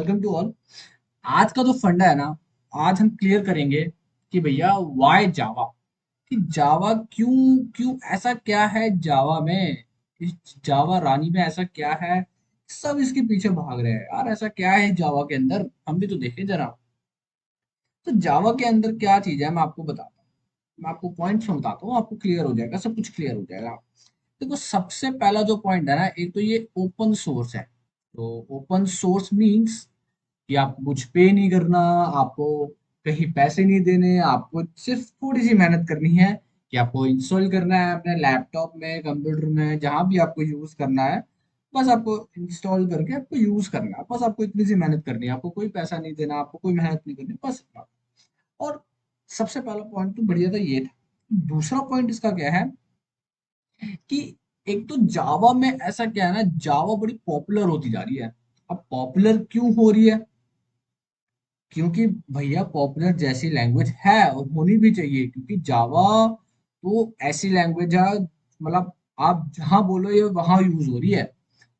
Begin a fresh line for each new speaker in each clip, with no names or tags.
Welcome to all. आज का जो फंडा है ना, आज हम क्लियर करेंगे कि भैया वाई जावा, कि जावा क्यों, क्यों ऐसा क्या है जावा में, इस जावा रानी में ऐसा क्या है। सब इसके पीछे भाग रहे हैं यार, ऐसा क्या है जावा के अंदर, हम भी तो देखें जरा। तो जावा के अंदर क्या चीज है मैं आपको बताता हूँ, मैं आपको पॉइंट्स में बताता हूँ, आपको क्लियर हो जाएगा, सब कुछ क्लियर हो जाएगा। देखो सबसे पहला जो पॉइंट है ना, एक तो ये ओपन सोर्स है। तो ओपन सोर्स मीन्स कि आपको कुछ पे नहीं करना, आपको कहीं पैसे नहीं देने, आपको सिर्फ थोड़ी सी मेहनत करनी है कि आपको इंस्टॉल करना है अपने लैपटॉप में, कंप्यूटर में, जहां भी आपको यूज करना है। बस आपको इंस्टॉल करके आपको यूज करना है, बस आपको इतनी सी मेहनत करनी है, आपको कोई पैसा नहीं देना, आपको कोई मेहनत नहीं करनी, बस इतना। और सबसे पहला पॉइंट तो बढ़िया था, ये था। दूसरा पॉइंट इसका क्या है कि एक तो जावा में ऐसा क्या है ना, जावा बड़ी पॉपुलर होती जा रही है। अब पॉपुलर क्यों हो रही है? क्योंकि भैया पॉपुलर जैसी लैंग्वेज है और होनी भी चाहिए, क्योंकि जावा तो ऐसी लैंग्वेज है, मतलब आप जहाँ बोलो ये वहां यूज हो रही है।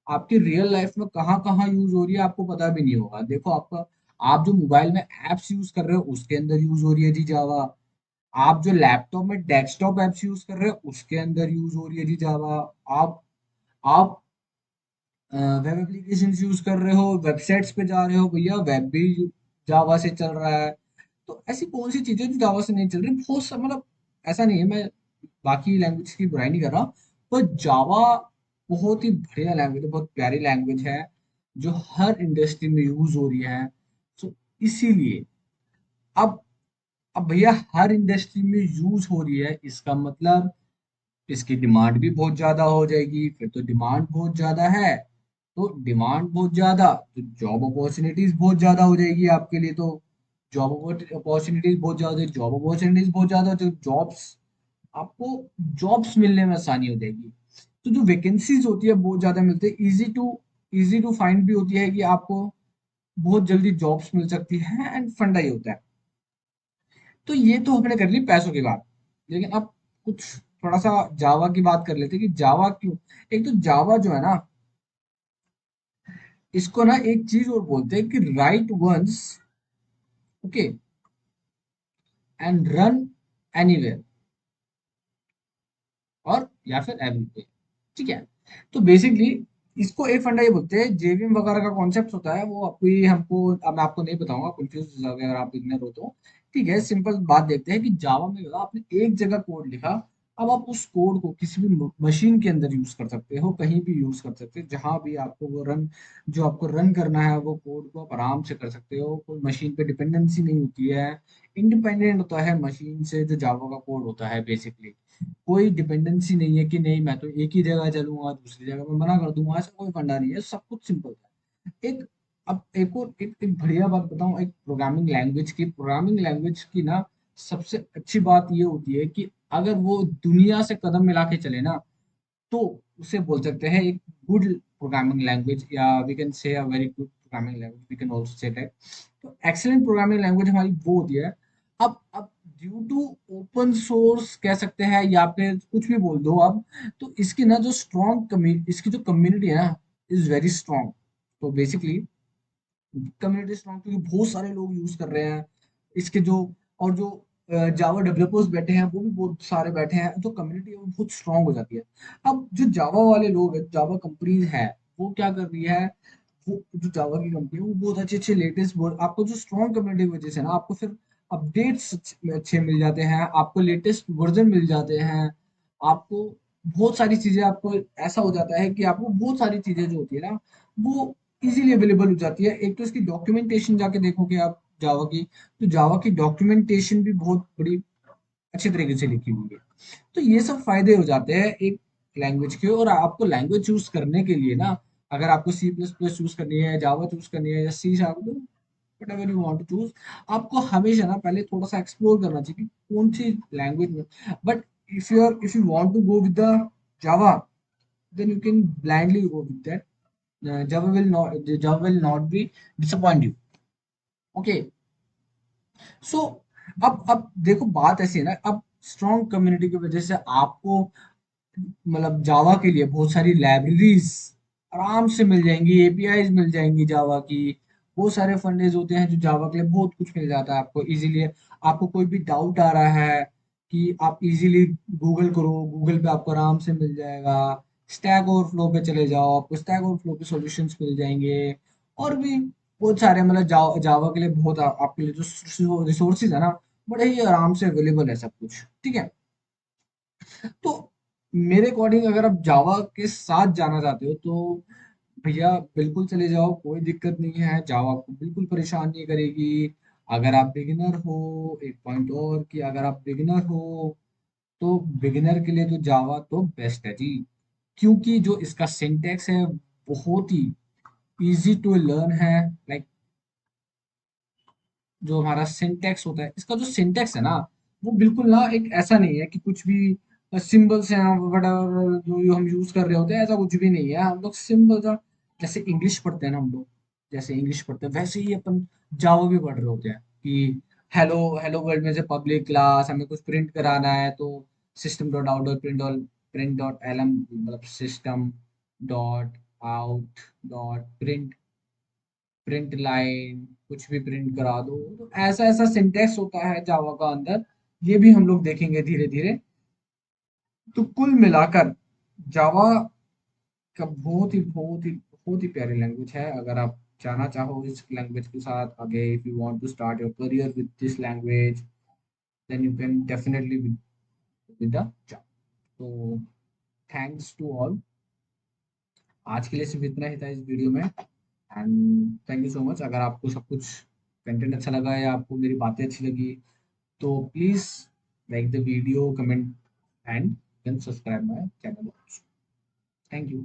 आपकी रियल लाइफ में कहाँ कहाँ यूज हो रही है आपको पता भी नहीं होगा। देखो आपका, आप जो मोबाइल में एप्स यूज कर रहे हो उसके अंदर यूज हो रही है जी जावा। आप जो लैपटॉप में डेस्कटॉप एप्स यूज कर रहे हो उसके अंदर यूज हो रही है जी जावा। आप वेब एप्लीकेशन यूज कर रहे हो, वेबसाइट्स पे जा रहे हो, भैया वेब भी जावा से चल रहा है। तो ऐसी कौन सी चीजें जो जावा से नहीं चल रही, बहुत मतलब ऐसा नहीं है, मैं बाकी लैंग्वेज की बुराई नहीं कर रहा, पर जावा बहुत ही बढ़िया लैंग्वेज है, बहुत प्यारी लैंग्वेज है, जो हर इंडस्ट्री में यूज हो रही है। तो इसीलिए अब अब भैया हर इंडस्ट्री में यूज हो रही है, इसका मतलब इसकी डिमांड भी बहुत ज्यादा हो जाएगी। फिर तो डिमांड बहुत ज्यादा है, तो डिमांड बहुत ज्यादा, तो जॉब अपॉर्चुनिटीज बहुत ज्यादा हो जाएगी आपके लिए। तो जॉब अपॉर्चुनिटीज बहुत ज्यादा, जॉब अपॉर्चुनिटीज बहुत ज्यादा, तो जॉब्स आपको जॉब्स मिलने में आसानी हो जाएगी। तो जो वैकेंसीज होती है बहुत ज्यादा मिलती है, इजी टू फाइंड भी होती है, कि आपको बहुत जल्दी जॉब्स मिल सकती है, एंड फंडा ही होता है। तो ये तो हमने कर ली पैसों की बात, लेकिन अब कुछ थोड़ा सा जावा की बात कर लेते हैं कि जावा क्यों। एक तो जावा जो है ना, इसको ना एक चीज और बोलते हैं कि write once, okay, and run anywhere, और या फिर एवरीवे, ठीक है। तो बेसिकली इसको एक फंडा ये बोलते हैं, जेवीएम वगैरह का कॉन्सेप्ट होता है वो, आपको ये हमको अब मैं आपको नहीं बताऊंगा, कंफ्यूज अगर आप बिगनर हो तो। ठीक है, सिंपल बात देखते हैं कि जावा में होगा, आपने एक जगह कोड लिखा, अब आप उस कोड को किसी भी मशीन के अंदर यूज कर सकते हो, कहीं भी यूज कर सकते हो, जहां भी आपको वो रन, जो आपको रन करना है वो कोड को आप आराम से कर सकते हो, कोई मशीन पे डिपेंडेंसी नहीं होती है। इंडिपेंडेंट होता है मशीन से, जो जावा का कोड होता है बेसिकली। कोई डिपेंडेंसी नहीं है कि नहीं मैं तो एक ही जगह चलूंगा, दूसरी जगह मैं मना कर दूंगा, ऐसा कोई फंडा नहीं है, सब कुछ सिंपल है। एक, अब एक और एक बढ़िया बात बताऊं, एक प्रोग्रामिंग लैंग्वेज की ना सबसे अच्छी बात ये होती है कि अगर वो दुनिया से कदम मिला के चले ना, तो उसे बोल सकते हैं एक गुड प्रोग्रामिंग लैंग्वेज, या we can say a very good programming language, we can also say that. तो एक्सीलेंट प्रोग्रामिंग लैंग्वेज हमारी वो होती है। अब ड्यू टू ओपन सोर्स कह सकते हैं, या फिर कुछ भी बोल दो अब, तो इसकी ना जो स्ट्रॉन्ग कम्युनिटी, इसकी जो कम्युनिटी है ना, इज वेरी स्ट्रॉन्ग। तो बेसिकली कम्युनिटी स्ट्रॉन्ग क्योंकि बहुत सारे लोग यूज कर रहे हैं इसके, जो और जो जावा डेवलपर्स बैठे हैं वो भी बहुत सारे बैठे हैं, तो कम्युनिटी वो बहुत स्ट्रांग हो जाती है। अब जो जावा वाले लोग हैं, जावा कंपनीज है, वो क्या कर रही है, वो जो जावा की कंपनी है वो बहुत अच्छे अच्छे लेटेस्ट, आपको जो स्ट्रॉन्ग कम्युनिटी की वजह से ना, आपको फिर अपडेट्स अच्छे मिल जाते हैं, आपको लेटेस्ट वर्जन मिल जाते हैं, आपको बहुत सारी चीजें, आपको ऐसा हो जाता है कि आपको बहुत सारी चीजें जो होती है ना, वो इजीली अवेलेबल हो जाती है। एक तो इसकी डॉक्यूमेंटेशन जाके देखोगे आप जावा की, तो जावा की डॉक्यूमेंटेशन भी बहुत बड़ी अच्छी तरीके से लिखी हुई है। तो ये सब फायदे हो जाते हैं एक लैंग्वेज के। और आपको लैंग्वेज चूज करने के लिए ना, अगर आपको सी प्लस प्लस चूज करनी है, जावा चूज करनी है, या C sharp, whatever you want to choose, आपको हमेशा ना पहले थोड़ा सा एक्सप्लोर करना चाहिए कि कौन सी लैंग्वेज में। But if you want to go with the Java, then you can blindly go with that. Java will not be disappoint you. Okay, so अब देखो बात ऐसी है ना, अब स्ट्रॉन्ग कम्युनिटी की वजह से आपको, मतलब जावा के लिए बहुत सारी लाइब्रेरीज आराम से मिल जाएंगी, एपीआईज मिल जाएंगी जावा की, बहुत सारे फंडेज होते हैं जो जावा के लिए बहुत कुछ मिल जाता है आपको इजीली। आपको कोई भी डाउट आ रहा है कि आप इजीली गूगल करो, गूगल पे आपको आराम से मिल जाएगा। स्टैक ओवरफ्लो पे चले जाओ, आपको स्टैक ओवरफ्लो पे सॉल्यूशंस मिल जाएंगे। और भी बहुत सारे मतलब जावा के लिए बहुत आपके लिए जो रिसोर्सेज है ना, बड़े ही आराम से अवेलेबल है सब कुछ, ठीक है। तो मेरे अकॉर्डिंग अगर आप जावा के साथ जाना चाहते हो तो भैया बिल्कुल चले जाओ, कोई दिक्कत नहीं है, जावा आपको बिल्कुल परेशान नहीं करेगी। अगर आप बिगिनर हो, एक पॉइंट और कि अगर आप बिगिनर हो तो बिगिनर के लिए तो जावा तो बेस्ट है जी। क्योंकि जो इसका सिंटैक्स है बहुत ही इजी टू लर्न है। लाइक जो हमारा सिंटैक्स होता है, इसका जो सिंटैक्स है ना, वो बिल्कुल ना एक ऐसा नहीं है कि कुछ भी सिंबल्स हैं वगैरह जो हम यूज कर रहे होते हैं, ऐसा कुछ भी नहीं है। हम लोग सिंबल सा, जैसे इंग्लिश पढ़ते हैं ना हम लोग, जैसे इंग्लिश पढ़ते हैं वैसे ही अपन जावा भी पढ़ रहे होते हैं कि हेलो हेलो वर्ल्ड में से पब्लिक क्लास हमें कुछ प्रिंट कराना है तो system dot out dot print dot ln, मतलब system dot out dot print line, कुछ भी प्रिंट करा दो। तो ऐसा ऐसा सिंटेक्स होता है जावा का अंदर, ये भी हम लोग देखेंगे धीरे धीरे। तो कुल मिलाकर जावा का बहुत ही प्यारी लैंग्वेज है। अगर आप जाना चाहो इस लैंग्वेज के साथ आगे, if you want to start your career with this language, then you can definitely with the Java. तो थैंक्स टू ऑल, आज के लिए सिर्फ इतना ही था इस वीडियो में। And thank you so much. अगर आपको सब कुछ कंटेंट अच्छा लगा या आपको मेरी बातें अच्छी लगी तो please like the video, comment and then subscribe my channel. Thank you.